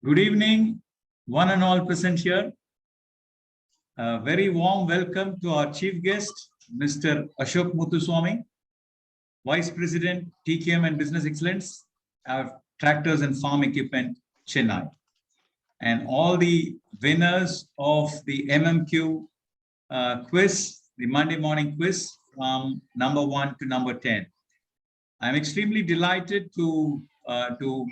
Good evening, one and all present here. A very warm welcome to our chief guest, Mr. Ashok Muthuswamy, Vice President, TKM and Business Excellence, Tractors and Farm Equipment, Chennai. And all the winners of the MMQ quiz, the Monday morning quiz from number 1 to number 10. I'm extremely delighted to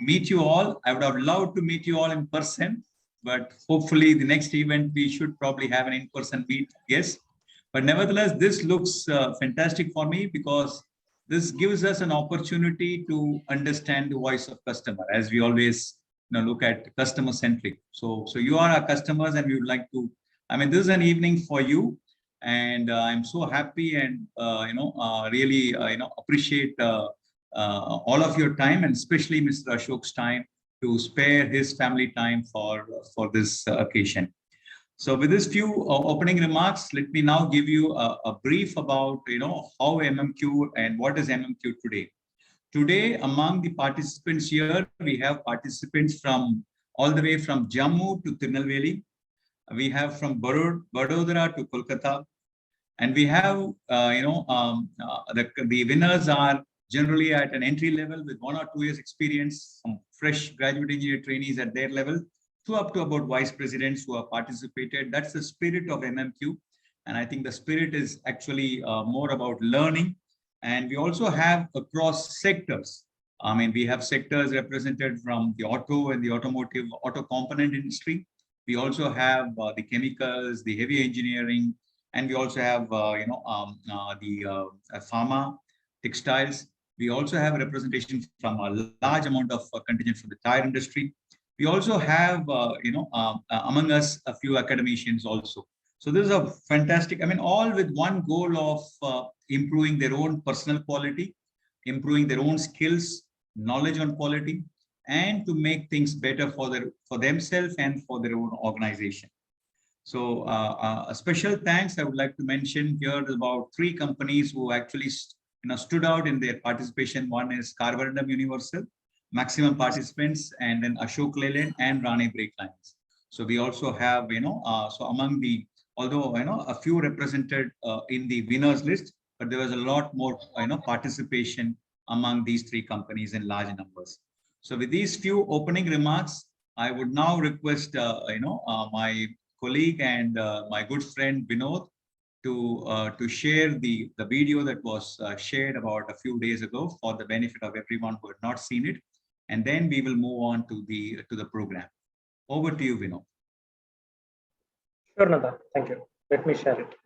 meet you all. I would have loved to meet you all in person, but hopefully the next event we should probably have an in-person meet, yes. But nevertheless, this looks fantastic for me because this gives us an opportunity to understand the voice of customer, as we always look at customer centric. So you are our customers, and we would like to. I mean, this is an evening for you, and I'm so happy and really appreciate. All of your time, and especially Mr. Ashok's time, to spare his family time for this occasion. So with these few opening remarks, let me now give you a brief about how MMQ and what is MMQ today. Today, among the participants here, we have participants from all the way from Jammu to Tirunelveli. We have from Vadodara to Kolkata, and we have the winners are generally at an entry level with 1 or 2 years experience, some fresh graduate engineer trainees at their level, to up to about vice presidents who have participated. That's the spirit of MMQ. And I think the spirit is actually more about learning. And we also have across sectors. I mean, we have sectors represented from the auto and the automotive auto component industry. We also have the chemicals, the heavy engineering, and we also have the pharma, textiles. We also have representation from a large amount of contingent from the tire industry. We also have, among us, a few academicians also. So this is a fantastic, I mean, all with one goal of improving their own personal quality, improving their own skills, knowledge on quality, and to make things better for themselves and for their own organization. So a special thanks I would like to mention here about 3 companies who actually stood out in their participation. One is Carborundum Universal, maximum participants, and then Ashok Leyland and Rane Brake Lines. So we also have, so among the, although, a few represented in the winners list, but there was a lot more, participation among these 3 companies in large numbers. So with these few opening remarks, I would now request, my colleague and my good friend Vinod to share the video that was shared about a few days ago for the benefit of everyone who had not seen it, and then we will move on to the program. Over to you, Vinod. Sure, Nanda. Thank you. Let me share it.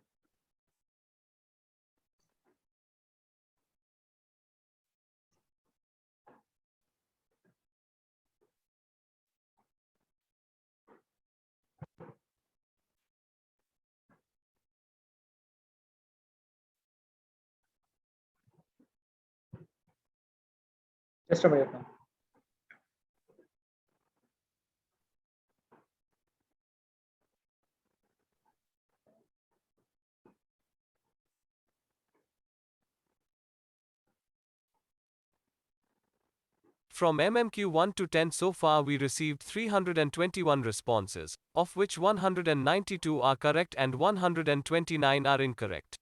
Just a minute now. From MMQ 1 to 10 so far we received 321 responses, of which 192 are correct and 129 are incorrect.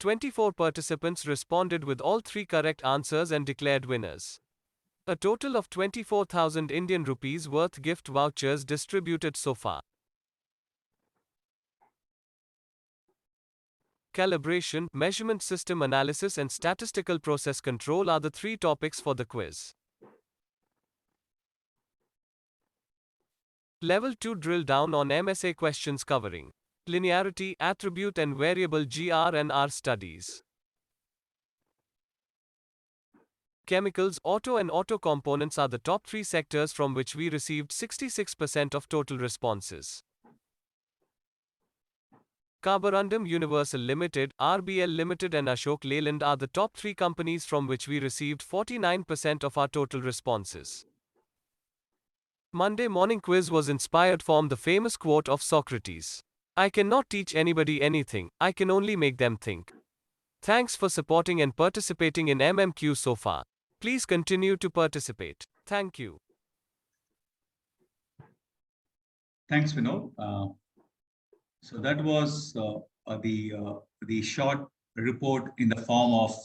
24 participants responded with all 3 correct answers and declared winners. A total of 24,000 Indian rupees worth gift vouchers distributed so far. Calibration, measurement system analysis and statistical process control are the 3 topics for the quiz. Level 2 drill down on MSA questions covering linearity, attribute and variable GR and R studies. Chemicals, auto and auto components are the top 3 sectors from which we received 66% of total responses. Carborundum Universal Limited, RBL Limited and Ashok Leyland are the top 3 companies from which we received 49% of our total responses. Monday morning quiz was inspired from the famous quote of Socrates. I cannot teach anybody anything, I can only make them think. Thanks for supporting and participating in MMQ so far. Please continue to participate. Thank you. Thanks, Vinod. So that was the short report in the form of,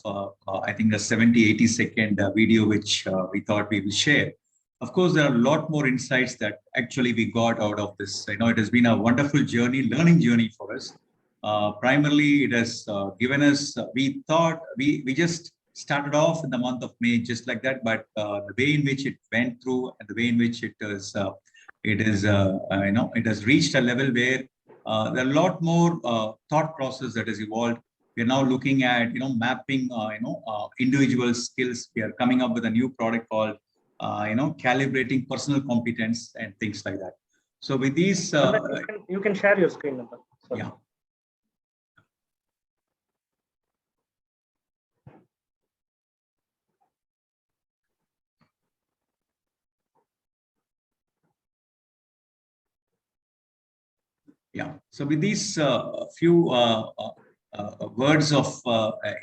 I think, a 70-80 second video, which we thought we will share. Of course, there are a lot more insights that actually we got out of this. I know it has been a wonderful journey, learning journey for us. Primarily, it has given us, we thought we just started off in the month of May just like that, but the way in which it went through and the way in which it is, it has reached a level where there are a lot more thought process that has evolved. We are now looking at, mapping, individual skills. We are coming up with a new product called, calibrating personal competence and things like that. So with these, you can share your screen number. Sorry. Yeah. Yeah. So with these few words of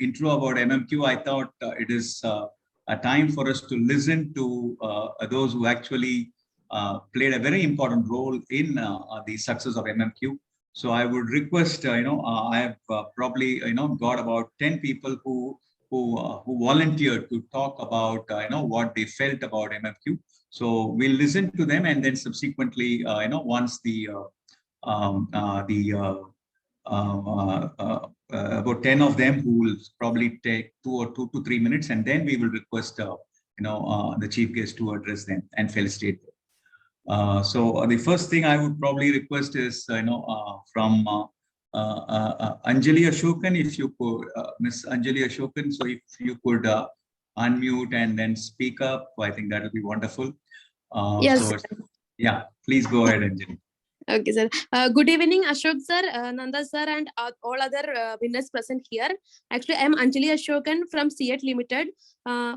intro about MMQ, I thought it is a time for us to listen to those who actually played a very important role in the success of MMQ. So I would request, I have probably, got about 10 people who volunteered to talk about, what they felt about MMQ. So we'll listen to them, and then subsequently, once the about 10 of them who will probably take 2 to 3 minutes, and then we will request the chief guest to address them and felicitate them. So the first thing I would probably request is from Anjali Ashokan, if you could, Miss Anjali Ashokan, so if you could unmute and then speak up, I think that would be wonderful. Yes. So, yeah, please go ahead, Anjali. Okay, sir. Good evening, Ashok sir, Nanda sir, and all other winners present here. Actually, I am Anjali Ashokan from CET Limited.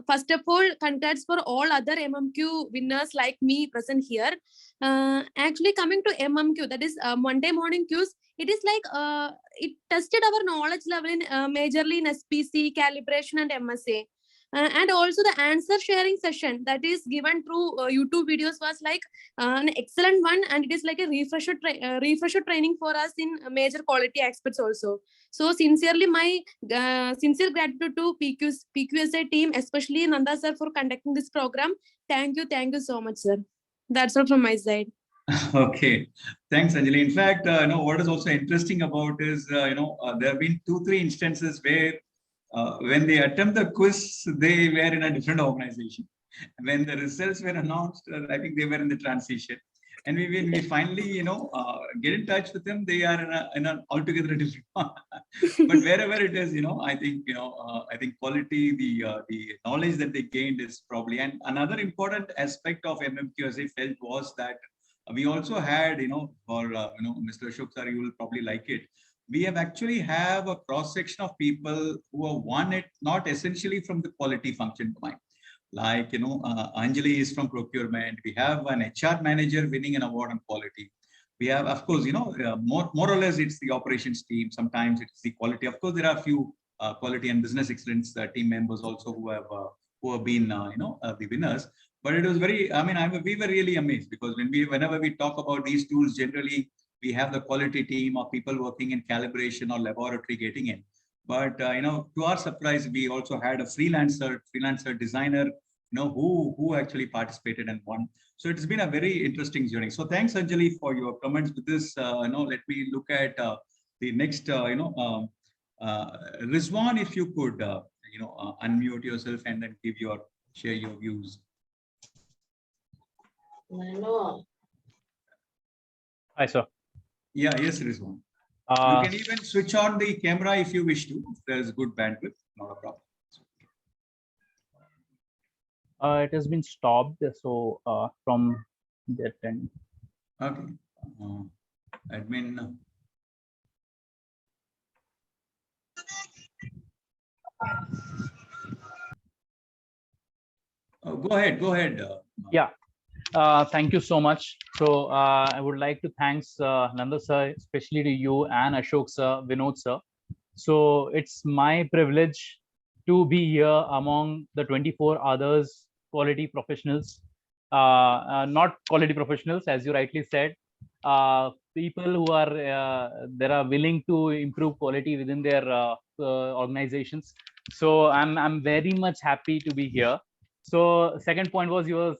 First of all, congrats for all other MMQ winners like me present here. Actually, coming to MMQ, that is Monday morning cues, it is like it tested our knowledge level in majorly in SPC, calibration, and MSA. And also the answer sharing session that is given through YouTube videos was like an excellent one, and it is like a refresher training for us in major quality experts also. So sincerely, my sincere gratitude to PQSA team, especially Nanda sir, for conducting this program. Thank you so much, sir. That's all from my side. Okay, thanks, Anjali. In fact, what is also interesting about is, there have been 2-3 instances where when they attempt the quiz, they were in a different organization. When the results were announced, I think they were in the transition. And when we finally, get in touch with them, they are in an altogether different one. But wherever it is, I think, I think quality, the knowledge that they gained is probably. And another important aspect of MMQ, as I felt, was that we also had, for, Mr. Ashok sir, you will probably like it. We have actually have a cross section of people who have won it, not essentially from the quality function domain. Like, Anjali is from procurement. We have an HR manager winning an award on quality. We have, of course, more or less it's the operations team. Sometimes it's the quality. Of course, there are a few quality and business excellence team members also who have been, the winners. But it was very, we were really amazed, because whenever we talk about these tools, generally, we have the quality team or people working in calibration or laboratory getting in. But, to our surprise, we also had a freelancer designer, who actually participated and won. So it's been a very interesting journey. So thanks, Anjali, for your comments with this. Let me look at the next, Rizwan, if you could, unmute yourself and then share your views. Hi, sir. Yeah, yes, Rizwan. You can even switch on the camera if you wish to. If there's good bandwidth, not a problem. It has been stopped, so from that end. Okay. Admin. Go ahead. Yeah. Thank you so much. So I would like to thanks Nanda sir, especially to you and Ashok sir, Vinod sir. So it's my privilege to be here among the 24 others quality professionals, not quality professionals, as you rightly said. people who are that are willing to improve quality within their organizations. So I'm very much happy to be here. So second point was you were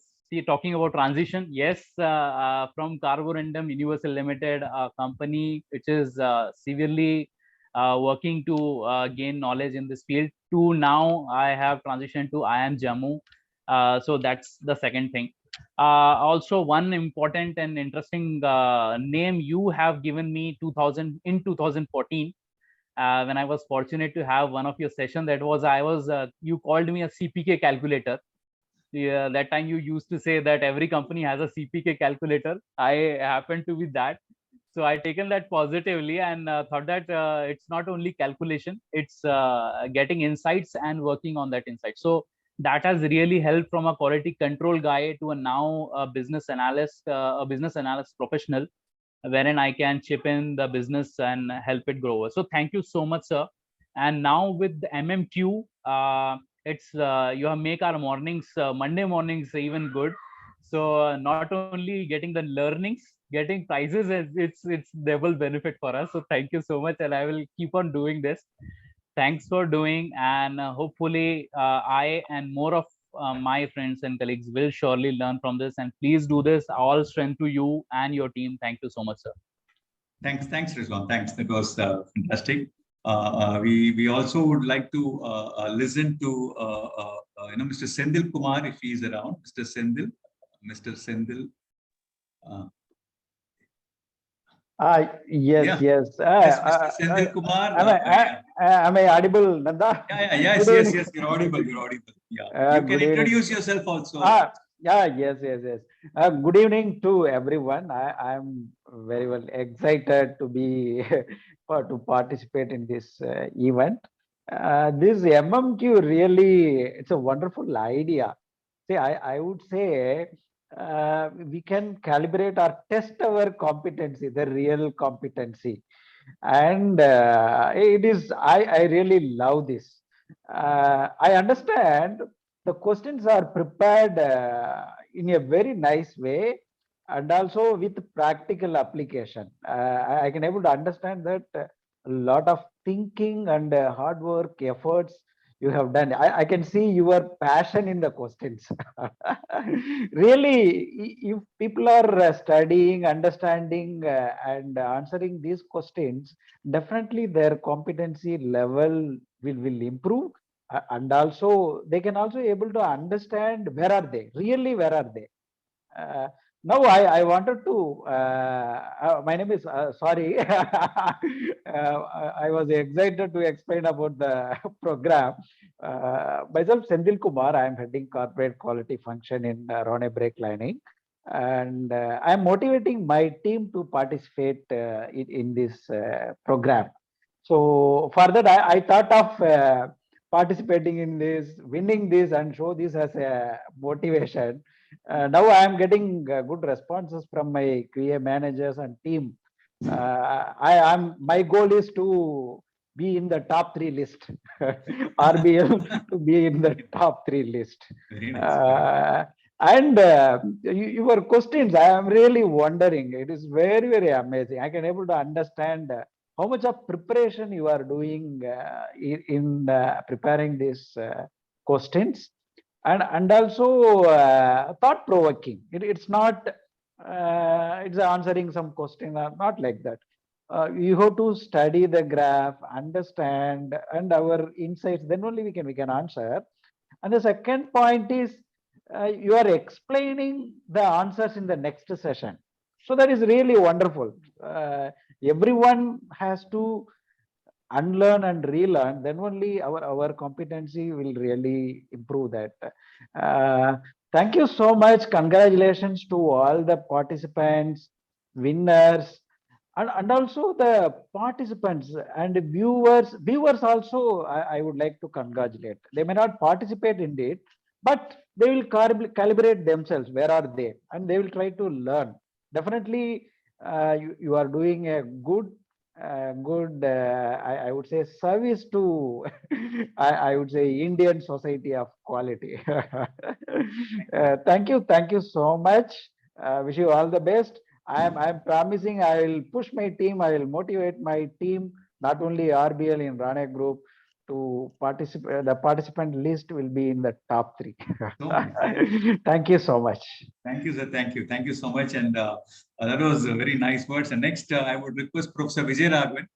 talking about transition. Yes, from Carborundum Universal Limited, a company which is severely working to gain knowledge in this field, to now I have transitioned to IIM Jammu. So that's the second thing. Also, one important and interesting name you have given me 2014 when I was fortunate to have one of your session. That was you called me a CPK calculator. Yeah, that time you used to say that every company has a CPK calculator. I happen to be that. So I taken that positively and thought that it's not only calculation, it's getting insights and working on that insight. So that has really helped from a quality control guy to a now a business analyst professional, wherein I can chip in the business and help it grow. So thank you so much, sir. And now with the MMQ, it's you have make our mornings, Monday mornings even good. So not only getting the learnings, getting prizes, it's double benefit for us. So thank you so much, and I will keep on doing this. Thanks for doing, and hopefully I and more of my friends and colleagues will surely learn from this. And please do this. All strength to you and your team. Thank you so much, sir. Thanks, Rizwan. Thanks. That was fantastic. We also would like to listen to Mr. Sendil Kumar if he is around. Mr. Sendil. Yes. Yes, Mr. Sendil Kumar. Am I audible, Nanda? Yes. You're audible. Yeah. You can introduce yourself also. Yes. Good evening to everyone. I'm very well excited to be to participate in this event. This MMQ really, it's a wonderful idea. See, I would say we can calibrate or test our competency, the real competency. And it is, I really love this. I understand the questions are prepared in a very nice way and also with practical application. I can able to understand that a lot of thinking and hard work efforts you have done. I can see your passion in the questions. Really, if people are studying, understanding, and answering these questions, definitely their competency level will improve. And also, they can also able to understand where are they, really where are they. Now I wanted to, my name is, sorry, I was excited to explain about the program. Myself, Sendil Kumar, I am heading corporate quality function in Rone Brake Lining. And I am motivating my team to participate in this program. So for that, I thought of participating in this, winning this and show this as a motivation. Now I am getting good responses from my QA managers and team. My goal is to be in the top 3 list, RBL to be in the top 3 list. Very nice. And your questions, I am really wondering. It is very amazing. I can able to understand how much of preparation you are doing in preparing these questions. And also thought provoking. It's not it's answering some question, not like that. You have to study the graph, understand, and our insights, then only we can answer. And the second point is you are explaining the answers in the next session. So that is really wonderful. Everyone has to unlearn and relearn, then only our competency will really improve that. Thank you so much. Congratulations to all the participants, winners, and also the participants and viewers also. I would like to congratulate. They may not participate in it, but they will calibrate themselves. Where are they? And they will try to learn. Definitely, you are doing a good I would say service to I would say Indian society of quality. Thank you so much. Wish you all the best. I'm promising I will push my team. I will motivate my team, not only RBL in Rane Group, to participate. The participant list will be in the top 3. So much. Thank you so much. Thank you, sir. Thank you. Thank you so much. And that was very nice words. And next, I would request Professor Vijay Raghavan.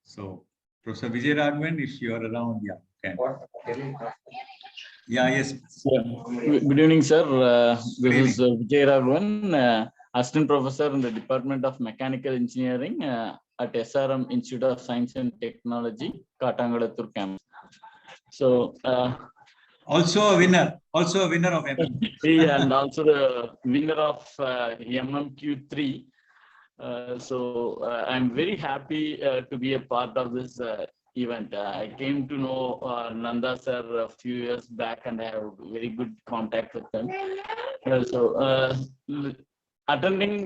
So, Professor Vijay Raghavan, if you are around, yeah, can. Yeah, yes. Yeah. Good evening, sir. This is Vijay Raghavan, Assistant Professor in the Department of Mechanical Engineering at SRM Institute of Science and Technology, Katangalathur campus. So, Also a winner of MM. yeah, and also the winner of MMQ3. I'm very happy to be a part of this event. I came to know Nanda sir a few years back, and I have very good contact with him.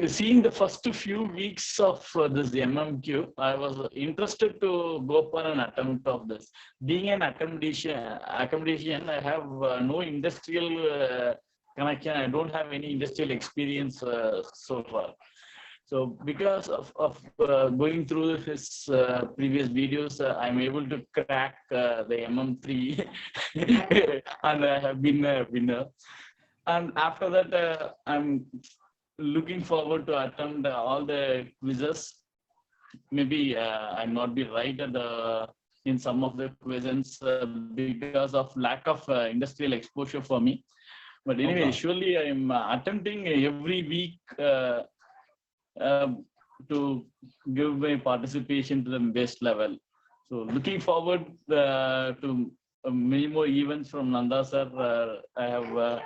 Seeing the first few weeks of this MMQ, I was interested to go for an attempt of this. Being an academician, I have no industrial connection. I don't have any industrial experience so far. So because of going through his previous videos, I'm able to crack the MM3 and I have been a winner. And after that, I'm looking forward to attempt all the quizzes. Maybe I not be right at in some of the questions because of lack of industrial exposure for me. But anyway, Okay. surely I'm attempting every week to give my participation to the best level. So looking forward to many more events from Nanda sir. I have,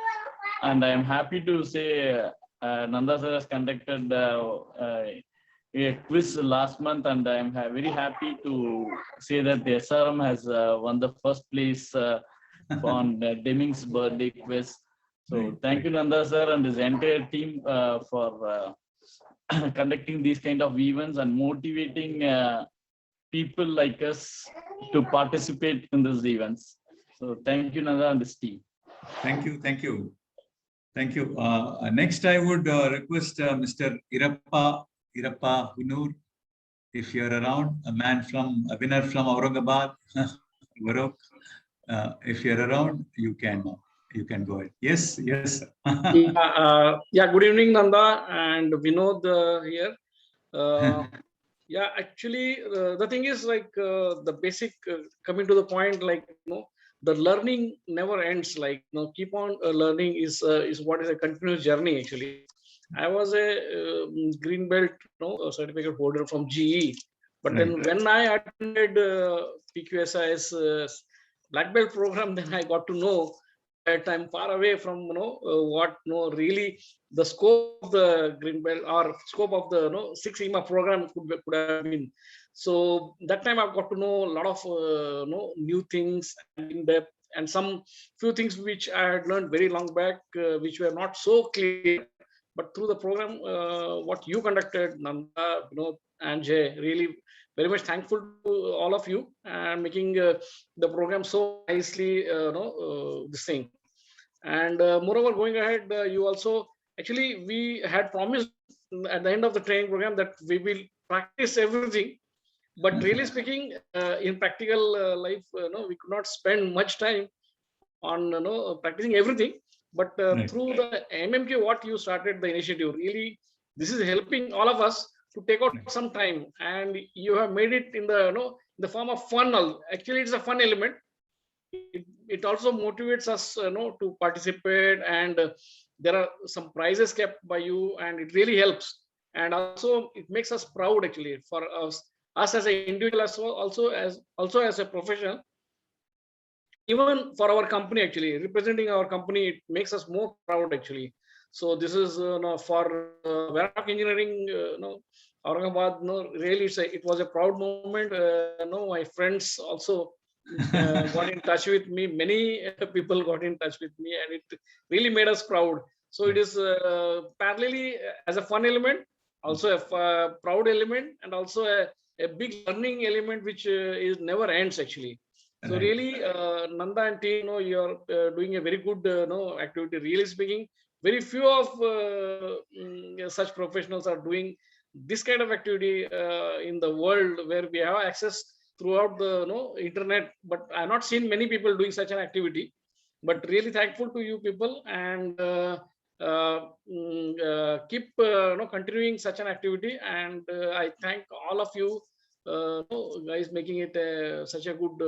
and I am happy to say Nanda sir has conducted a quiz last month, and I am very happy to say that the SRM has won the first place on Deming's birthday quiz. So thank you, Nanda sir, and his entire team for conducting these kind of events and motivating people like us to participate in these events. So thank you, Nanda, and this team. Thank you. Thank you. Thank you. Next, I would request Mr. Irappa Hunur, if you're around, a winner from Aurangabad, Varok. If you're around, you can go ahead. Yes, yes. Yeah, good evening, Nanda and Vinod here. Yeah, actually, the thing is like the basic, coming to the point, like, the learning never ends. Like, keep on learning is what is a continuous journey. Actually, I was a green belt, a certificate holder from GE, but then when I attended PQSI's black belt program, then I got to know that I'm far away from what really the scope of the green belt or scope of the Six Sigma program could have been. So that time I've got to know a lot of new things in depth, and some few things which I had learned very long back, which were not so clear. But through the program, what you conducted, Nanda, and Jay, really very much thankful to all of you and making the program so nicely, this thing. And moreover, going ahead, you also, actually, we had promised at the end of the training program that we will practice everything. But really speaking, in practical life, we could not spend much time on practicing everything. But through the MMQ, what you started the initiative, really, this is helping all of us to take out some time, and you have made it in the form of fun. Actually, it's a fun element. It also motivates us, to participate, and there are some prizes kept by you, and it really helps. And also, it makes us proud, actually, for us as an individual, also as a professional. Even for our company, actually, representing our company, it makes us more proud, actually. So this is for Varroc Engineering, Aurangabad. Really, it was a proud moment. My friends also got in touch with me. Many people got in touch with me, and it really made us proud. So it is parallelly as a fun element, also a proud element, and also a big learning element, which is never ends, actually. So really, Nanda and team, you're doing a very good activity. Really speaking, very few of such professionals are doing this kind of activity in the world, where we have access throughout the internet. But I have not seen many people doing such an activity. But really thankful to you people, and keep continuing such an activity. And I thank all of you guys making it such a good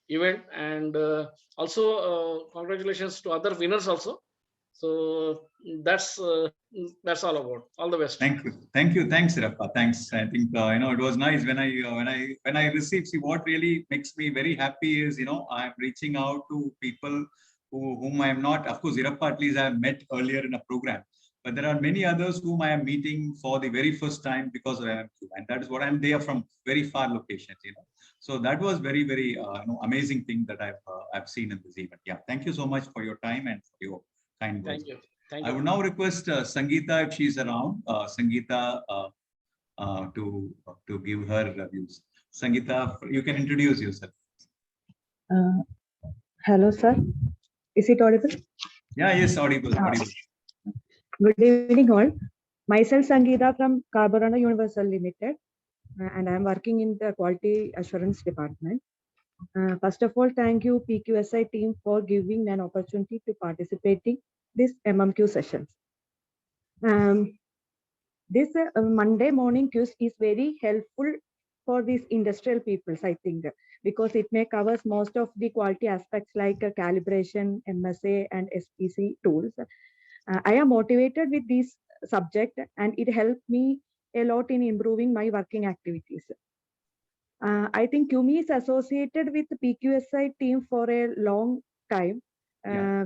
event. And also congratulations to other winners also. So that's all about. All the best. Thank you, thanks Sirappa, thanks. I think it was nice when I received. See, what really makes me very happy is I'm reaching out to people whom I am not. Of course, Sirappa at least I have met earlier in a program, but there are many others whom I am meeting for the very first time because of MMQ, and that is what I'm there from very far locations. So that was very amazing thing that I've seen in this event. Yeah, thank you so much for your time and for your kind words. Thank you. Thank I you. would now request Sangeeta, if she's around, Sangeeta, to give her views. Sangeeta, you can introduce yourself. Hello, sir. Is it audible? Yeah, yes, audible. Good evening, all. Myself, Sangeeta from Carborana Universal Limited, and I am working in the Quality Assurance Department. First of all, thank you, PQSI team, for giving an opportunity to participate in this MMQ sessions. This Monday morning quiz is very helpful for these industrial peoples, I think, because it may covers most of the quality aspects like calibration, MSA, and SPC tools. I am motivated with this subject, and it helped me a lot in improving my working activities. I think QME is associated with the PQSI team for a long time.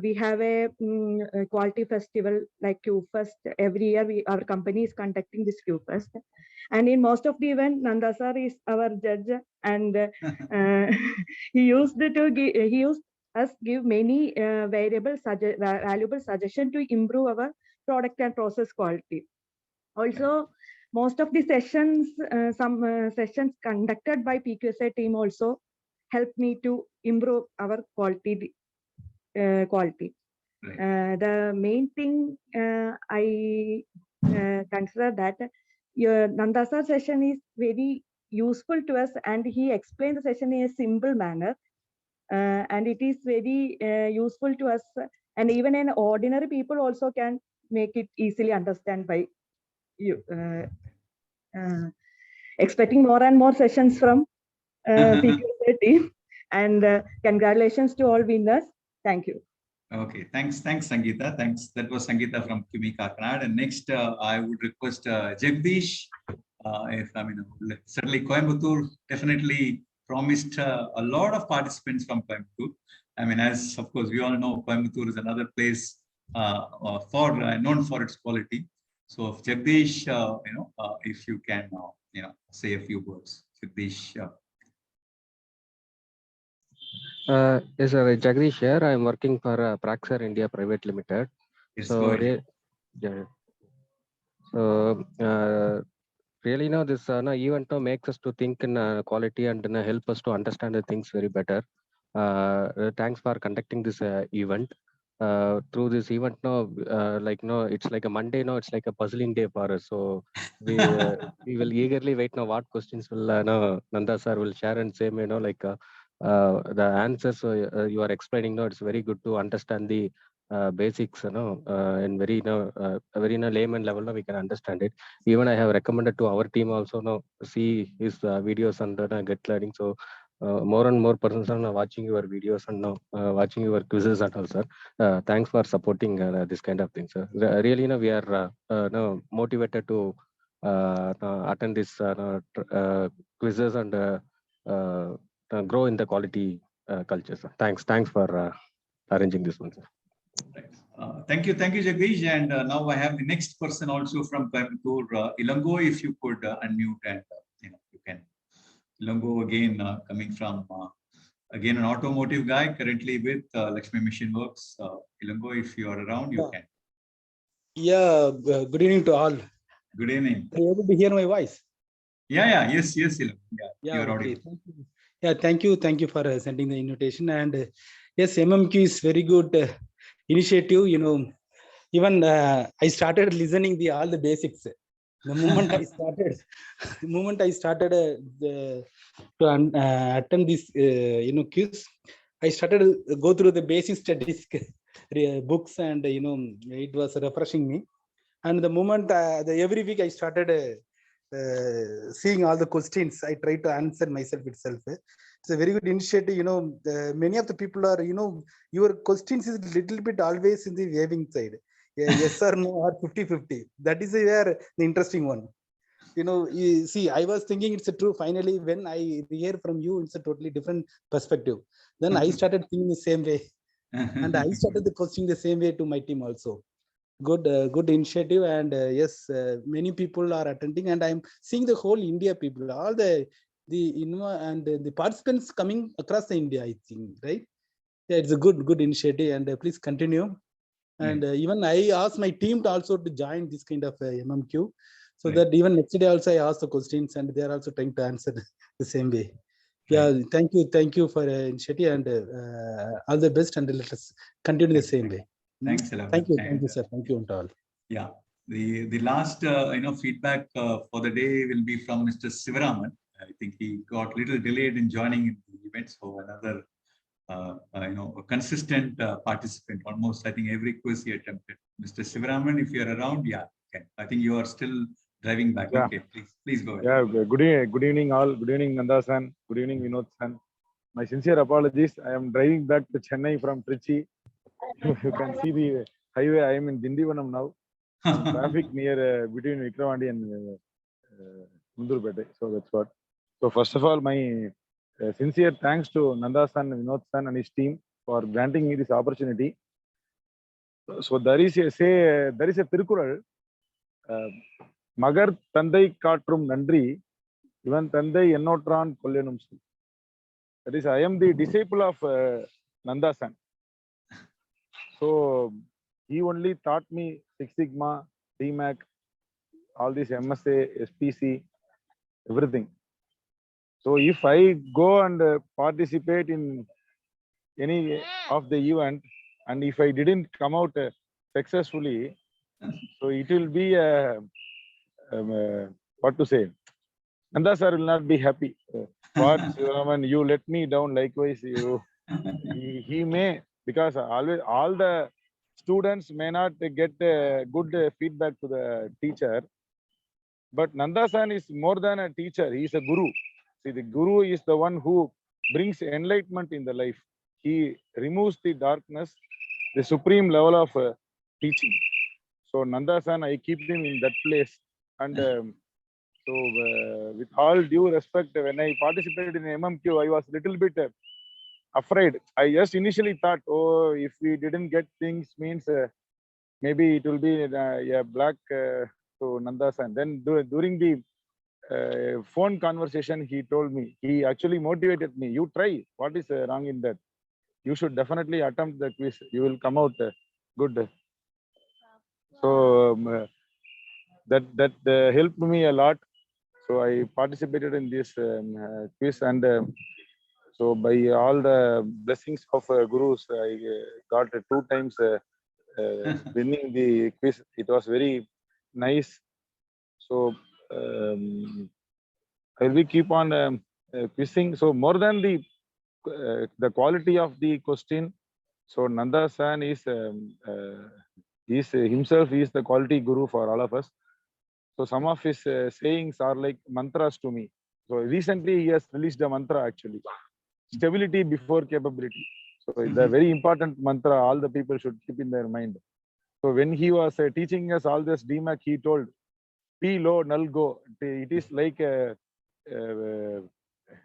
We have a quality festival like QFest. Every year our company is conducting this QFest. And in most of the event, Nanda sir is our judge, and he used us give many valuable suggestions to improve our product and process quality. Also, most of the sessions, some sessions conducted by PQSI team also helped me to improve our quality. The main thing I consider that your Nanda sir session is very useful to us, and he explained the session in a simple manner, and it is very useful to us, and even an ordinary people also can make it easily understand by you. Expecting more and more sessions from PQSI team, and congratulations to all winners. Thank you. Okay, thanks, Sangeeta. Thanks. That was Sangeeta from QME Kakinada. And next, I would request Jagdish. Certainly Coimbatore definitely promised a lot of participants from Coimbatore. As of course we all know, Coimbatore is another place known for its quality. So Jagdish, if you can, say a few words, Jagdish. Yes, sir. Jagdish here. I am working for Praxair India Private Limited. Yes, so, really, this event makes us to think in quality and help us to understand the things very better. Thanks for conducting this event. Through this event, it's like a Monday. It's like a puzzling day for us. So we will eagerly wait now. What questions will Nanda sir will share and say, the answers you are explaining. It's very good to understand the basics, and very layman level. We can understand it. Even I have recommended to our team also see his videos and get learning. So more and more persons are watching your videos and watching your quizzes and all, sir. Thanks for supporting this kind of things, sir. Really, we are motivated to attend this quizzes and grow in the quality culture, sir. Thanks for arranging this one, sir. Thank you, Jagdish. And now I have the next person also from Coimbatore, Ilango. If you could unmute and you can. Ilango again, coming from again an automotive guy currently with Lakshmi Machine Works. Ilango, if you are around, you can. Yeah, good evening to all. Good evening. Are you able to hear my voice? Yes, Ilango. Yeah, you're okay. audible. Thank you for sending the invitation. And yes, MMQ is very good initiative. Even I started listening all the basics. The moment I started, to attend this quiz, I started to go through the basic studies books, and it was refreshing me. And the moment every week I started seeing all the questions, I try to answer myself itself. It's a very good initiative. Many of the people are, your questions is little bit always in the waving side. Yeah, yes or no, or 50-50. That is where the interesting one. You see, I was thinking it's a true. Finally, when I hear from you, it's a totally different perspective. Then I started thinking the same way, and I started the questioning the same way to my team also. Good initiative, and yes, many people are attending, and I'm seeing the whole India people, all the and the participants coming across the India, I think, right? Yeah, it's a good initiative, and please continue. And even I asked my team to also to join this kind of MMQ, so that even next day also I ask the questions, and they are also trying to answer the same way. Yeah, thank you for initiative, and all the best, and let us continue the same way. Thanks a lot. Thank you, sir. Thank you all. Yeah, the last feedback for the day will be from Mr. Sivaraman. I think he got little delayed in joining in the event, so another a consistent participant. Almost, I think every quiz he attempted. Mr. Sivaraman, if you're around, yeah, okay. I think you are still driving back. Yeah. Okay, please go ahead. Yeah, good evening all. Good evening Nanda-san. Good evening Vinod-san. My sincere apologies. I am driving back to Chennai from Trichy. You can see the highway. I am in Dindivanam now. Traffic near between Vikramandi and Mundurpete. So that's what. So first of all, my sincere thanks to Nanda-san, Vinod-san and his team for granting me this opportunity. So there is a Tirukural. Magar Tandai Katrum Nandri, even Tandai Ennotran Kollenum. That is, I am the disciple of Nanda-san. So he only taught me Six Sigma, DMAC, all this MSA, SPC, everything. So if I go and participate in any of the event, and if I didn't come out successfully, so it will be what to say? Nanda sir will not be happy. What, Sivaraman, you let me down. Likewise, he may, because always all the students may not get good feedback to the teacher. But Nanda-san is more than a teacher. He is a guru. See, the guru is the one who brings enlightenment in the life. He removes the darkness, the supreme level of teaching. So Nanda-san, I keep him in that place. And with all due respect, when I participated in MMQ, I was a little bit afraid. I just initially thought, oh, if we didn't get things, means maybe it will be a black to Nanda-san. Then during the phone conversation, he told me, he actually motivated me. You try. What is wrong in that? You should definitely attempt the quiz. You will come out good. So that helped me a lot. So I participated in this quiz, and so by all the blessings of gurus, I got 2 times winning the quiz. It was very nice. So I will keep on quizzing. So more than the quality of the question, so Nanda-san is himself is the quality guru for all of us. So some of his sayings are like mantras to me. So recently he has released a mantra actually, stability before capability. So it's a very important mantra all the people should keep in their mind. So when he was teaching us all this DMAC, he told, P low, null go. It is like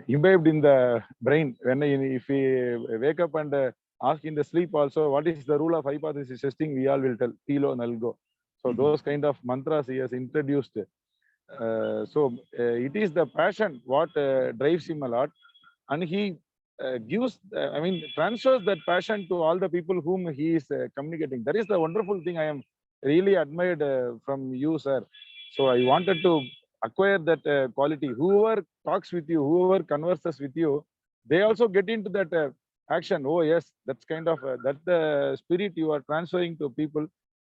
imbibed in the brain. When if we wake up and ask in the sleep also, what is the rule of hypothesis testing, we all will tell P low, null go. So those kind of mantras he has introduced. So it is the passion what drives him a lot, and he gives, transfers that passion to all the people whom he is communicating. That is the wonderful thing I am really admired from you, sir. So I wanted to acquire that quality. Whoever talks with you, whoever converses with you, they also get into that action. Oh yes, that's kind of that's the spirit you are transferring to people.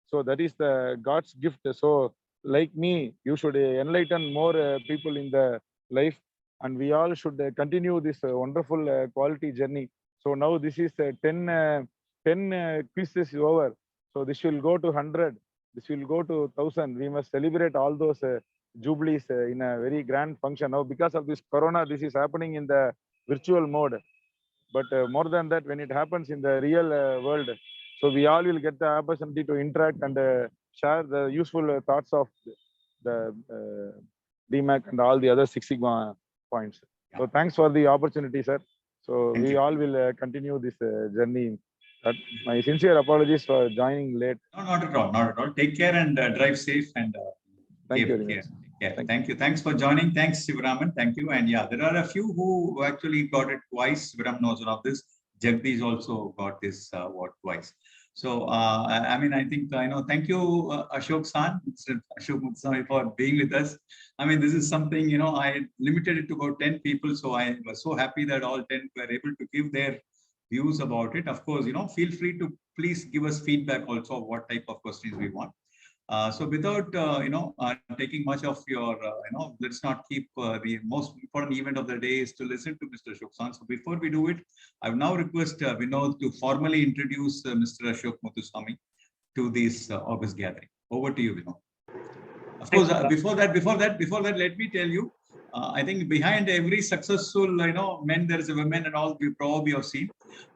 So that is the God's gift. So like me, you should enlighten more people in the life, and we all should continue this wonderful quality journey. So now this is 10 quizzes over. So this will go to 100. This will go to 1,000. We must celebrate all those jubilees in a very grand function. Now because of this Corona, this is happening in the virtual mode. But more than that, when it happens in the real world, so we all will get the opportunity to interact and share the useful thoughts of the DMAC and all the other Six Sigma points. So thanks for the opportunity, sir. So Thank we you. all will continue this journey. My sincere apologies for joining late. No, not at all. Not at all. Take care and drive safe and Thank you care. very much. Yeah, Thank thank you. Thanks for joining. Thanks, Sivaraman. Thank you. And yeah, there are a few who actually got it twice. Sivaram knows one of this. Jagdish also got this award twice. So, I mean, I think, thank you, Ashok San, Mr. Ashok Mutsami, for being with us. I mean, this is something, I limited it to about 10 people. So I was so happy that all 10 were able to give their views about it. Of course, feel free to please give us feedback also of what type of questions we want. So without taking much of your let's not keep the most important event of the day is to listen to Mr. Ashok San. So before we do it, I will now request Vinod to formally introduce Mr. Ashok Muthuswamy to this August gathering. Over to you, Vinod. Of course, before that, let me tell you, I think behind every successful, man, there is a woman and all we probably have seen.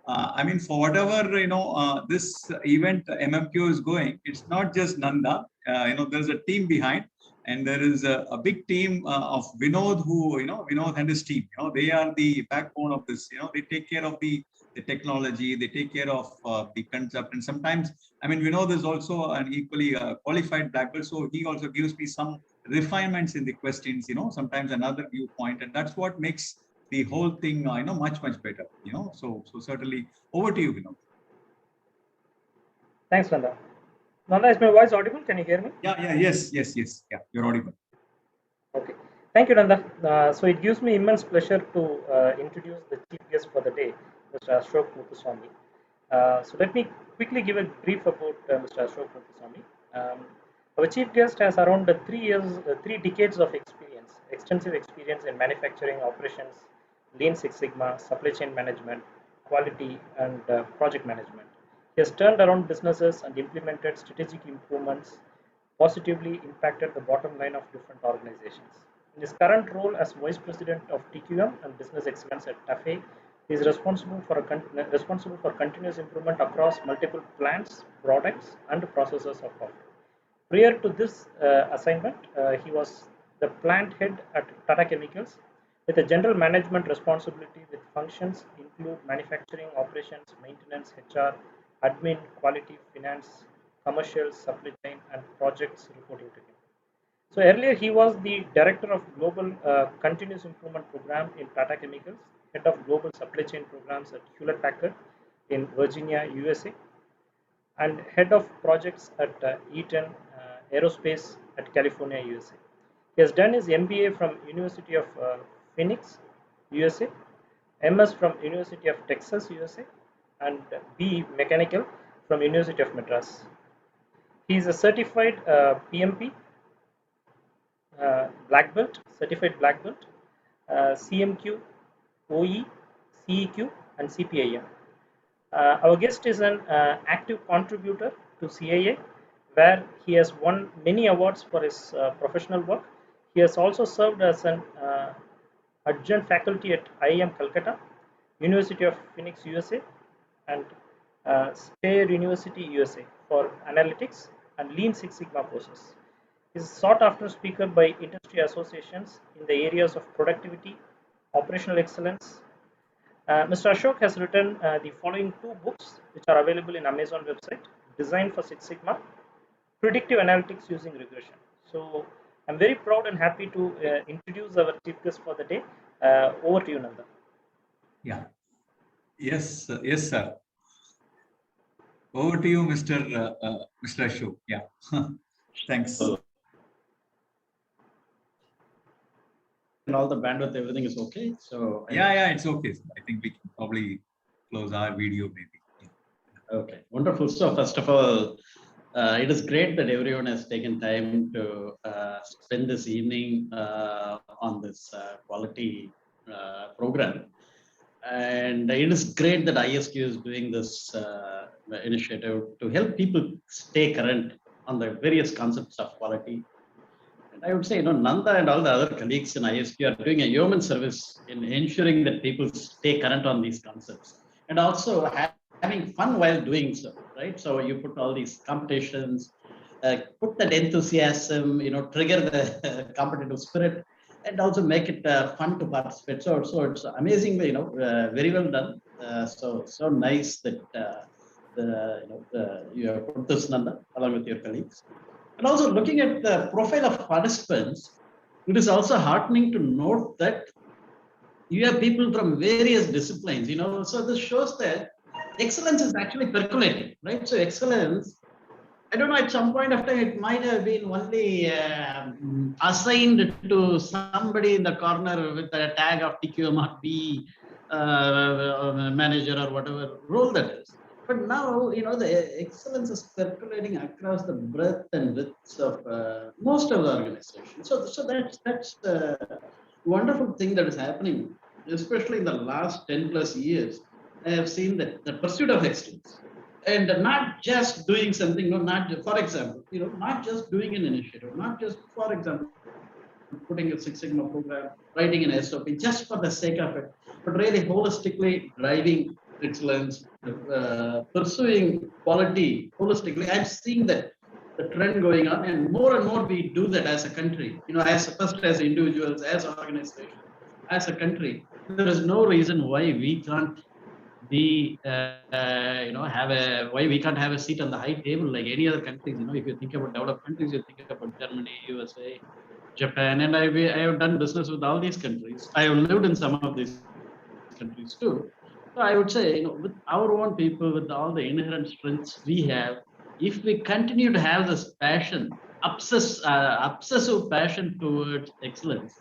I mean, for whatever, this event MMQ is going, it's not just Nanda, there's a team behind, and there is a big team of Vinod who, Vinod and his team, they are the backbone of this, they take care of the technology, they take care of the concept. And sometimes, I mean, Vinod is also an equally qualified black belt, so he also gives me some refinements in the questions, sometimes another viewpoint, and that's what makes the whole thing, much better, So certainly, over to you, Vinod. Thanks, Nanda. Nanda, is my voice audible? Can you hear me? Yes. Yeah, you're audible. Okay. Thank you, Nanda. So it gives me immense pleasure to introduce the chief guest for the day, Mr. Ashok Muthuswamy. So let me quickly give a brief about Mr. Ashok Muthuswamy. Our chief guest has around 3 decades of experience, extensive experience in manufacturing operations, Lean Six Sigma, supply chain management, quality, and project management. He has turned around businesses and implemented strategic improvements, positively impacted the bottom line of different organizations. In his current role as Vice President of TQM and Business Excellence at TAFE, he is responsible for continuous improvement across multiple plants, products, and processes of coffee. Prior to this assignment, he was the plant head at Tata Chemicals with a general management responsibility with functions include manufacturing, operations, maintenance, HR, admin, quality, finance, commercial, supply chain, and projects reporting to him. So earlier he was the director of Global Continuous Improvement Program in Tata Chemicals, head of Global Supply Chain Programs at Hewlett Packard in Virginia, USA, and head of projects at Eaton Aerospace at California, USA. He has done his MBA from University of Phoenix, USA, MS from University of Texas, USA, and B Mechanical from University of Madras. He is a certified PMP, black belt, certified black belt, CMQ, OE, CEQ, and CPIM. Our guest is an active contributor to CAA, where he has won many awards for his professional work. He has also served as an adjunct faculty at IIM Calcutta, University of Phoenix, USA, and Speyer University, USA for analytics and Lean Six Sigma courses. He is a sought-after speaker by industry associations in the areas of productivity, operational excellence. Mr. Ashok has written the following 2 books, which are available in Amazon website: Design for Six Sigma, Predictive Analytics Using Regression. So I'm very proud and happy to introduce our chief guest for the day. Over to you, Nanda. Yeah. Yes, sir. Over to you, Mr. Ashok. Yeah. Thanks. And all the bandwidth, everything is okay. So yeah, it's okay. I think we can probably close our video maybe. Okay, wonderful. So first of all, it is great that everyone has taken time to spend this evening on this quality program. And it is great that ISQ is doing this initiative to help people stay current on the various concepts of quality. And I would say, Nanda and all the other colleagues in ISQ are doing a yeoman service in ensuring that people stay current on these concepts. And also having fun while doing so, right? So you put all these competitions, put that enthusiasm, trigger the competitive spirit, and also make it fun to participate. So it's amazing, very well done. So nice that you have put this, Nanda, along with your colleagues. And also looking at the profile of participants, it is also heartening to note that you have people from various disciplines, so this shows that excellence is actually percolating, right? So excellence, I don't know, at some point of time, it might have been only assigned to somebody in the corner with a tag of TQMRP manager or whatever role that is. But now, the excellence is percolating across the breadth and width of most of the organizations. So that's a wonderful thing that is happening, especially in the last 10 plus years. I have seen that the pursuit of excellence, and not just doing something, for example, not just doing an initiative, not just, for example, putting a Six Sigma program, writing an SOP just for the sake of it, but really holistically driving excellence, pursuing quality holistically. I'm seeing that the trend going on, and more we do that as a country, as individuals, as organizations, as a country. There is no reason why we can't be, why we can't have a seat on the high table like any other countries. If you think about developed countries, you think about Germany, USA, Japan, and I have done business with all these countries. I have lived in some of these countries too. So I would say, with our own people, with all the inherent strengths we have, if we continue to have this passion, obsessive passion towards excellence,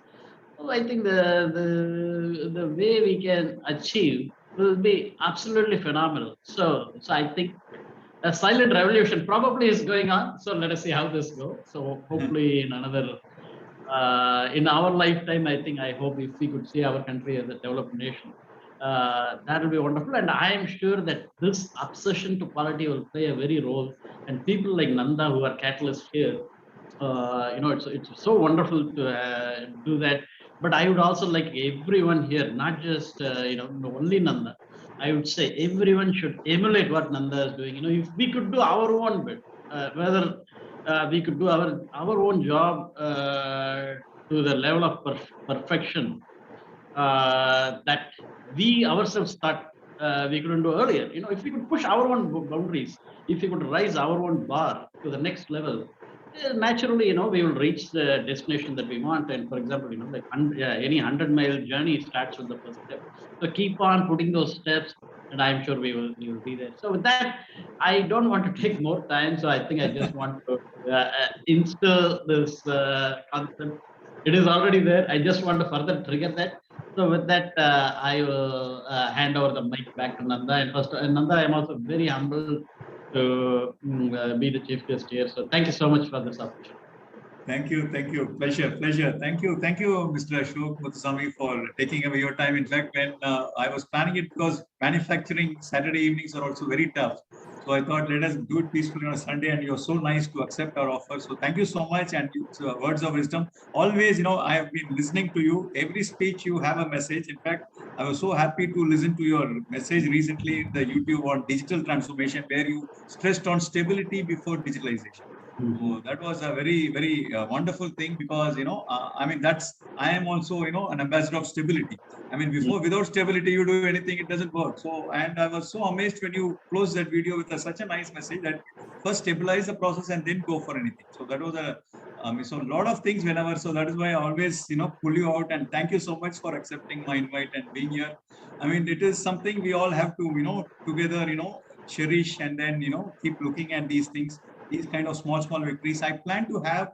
well, I think the way we can achieve will be absolutely phenomenal. So I think a silent revolution probably is going on. So let us see how this goes. So hopefully in another, in our lifetime, I hope if we could see our country as a developed nation, that will be wonderful. And I am sure that this obsession to quality will play a very role. And people like Nanda, who are catalysts here, it's so wonderful to do that. But I would also like everyone here, not just only Nanda. I would say everyone should emulate what Nanda is doing. If we could do our own bit, whether we could do our own job to the level of perfection that we ourselves thought we couldn't do earlier. If we could push our own boundaries, if we could rise our own bar to the next level, naturally, we will reach the destination that we want. And for example, like any 100-mile journey starts with the first step. So keep on putting those steps, and I'm sure we will be there. So with that, I don't want to take more time. So I think I just want to instill this concept. It is already there. I just want to further trigger that. So with that, I will hand over the mic back to Nanda. And Nanda, I'm also very humbled to be the chief guest here. So thank you so much for this opportunity. Thank you. Pleasure. Thank you, Mr. Ashok Muthuswamy, for taking away your time. In fact, when I was planning it, because manufacturing Saturday evenings are also very tough. So I thought, let us do it peacefully on a Sunday, and you're so nice to accept our offer. So thank you so much, and words of wisdom. Always, I have been listening to you. Every speech you have a message. In fact, I was so happy to listen to your message recently in the YouTube on digital transformation, where you stressed on stability before digitalization. So that was a very, very wonderful thing, because I am also an ambassador of stability. Without stability, you do anything, it doesn't work. So, and I was so amazed when you closed that video with such a nice message that first stabilize the process and then go for anything. So that was so a lot of things whenever. So that is why I always pull you out, and thank you so much for accepting my invite and being here. It is something we all have to together cherish, and then keep looking at these things. These kind of small victories. I plan to have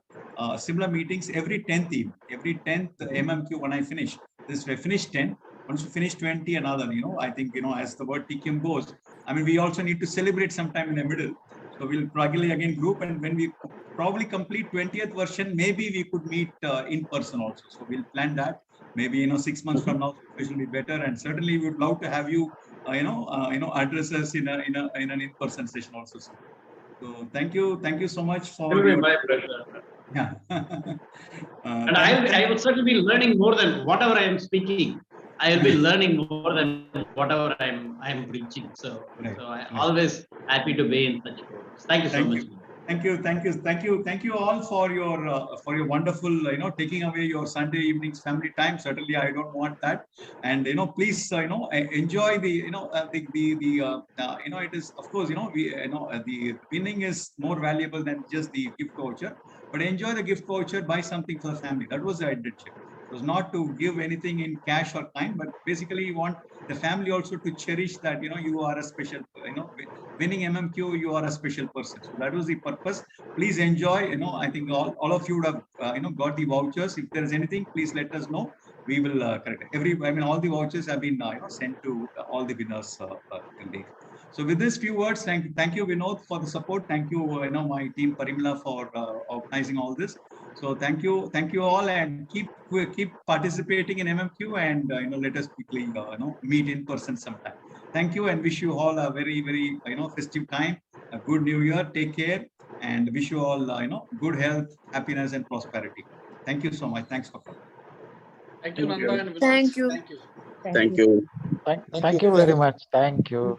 similar meetings every 10th evening, every 10th MMQ when I finish. I finish 10. once you finish 20, another, I think, as the word TQM goes, I mean, we also need to celebrate sometime in the middle. So we'll probably again group, and when we probably complete 20th version, maybe we could meet in person also. So we'll plan that. Maybe 6 months from now, it will be better, and certainly we would love to have you, address us in an in-person session also. So thank you so much for. It will be my pleasure. Yeah. And I will certainly be learning more than whatever I am speaking. I will be learning more than whatever I am preaching. So I always happy to be in such programs. Thank you so much. Thank you all for your wonderful, taking away your Sunday evenings family time. Certainly, I don't want that. And please, enjoy the, it is, of course, the winning is more valuable than just the gift voucher. But enjoy the gift voucher, buy something for the family. That was the intended. It was not to give anything in cash or kind, but basically you want the family also to cherish that, you are a special, winning MMQ, you are a special person. So that was the purpose. Please enjoy, I think all of you would have, got the vouchers. If there is anything, please let us know. We will correct it. All the vouchers have been sent to all the winners till date. So with these few words, thank you, Vinod, for the support. Thank you, my team Parimala for organizing all this. So thank you all, and keep participating in MMQ, and let us quickly meet in person sometime. Thank you, and wish you all a very, very festive time, a good new year. Take care, and wish you all good health, happiness, and prosperity. Thank you so much. Thanks for coming. Thank you, Nanda and Vinod. Thank you. Thank you. Thank you very much. Thank you.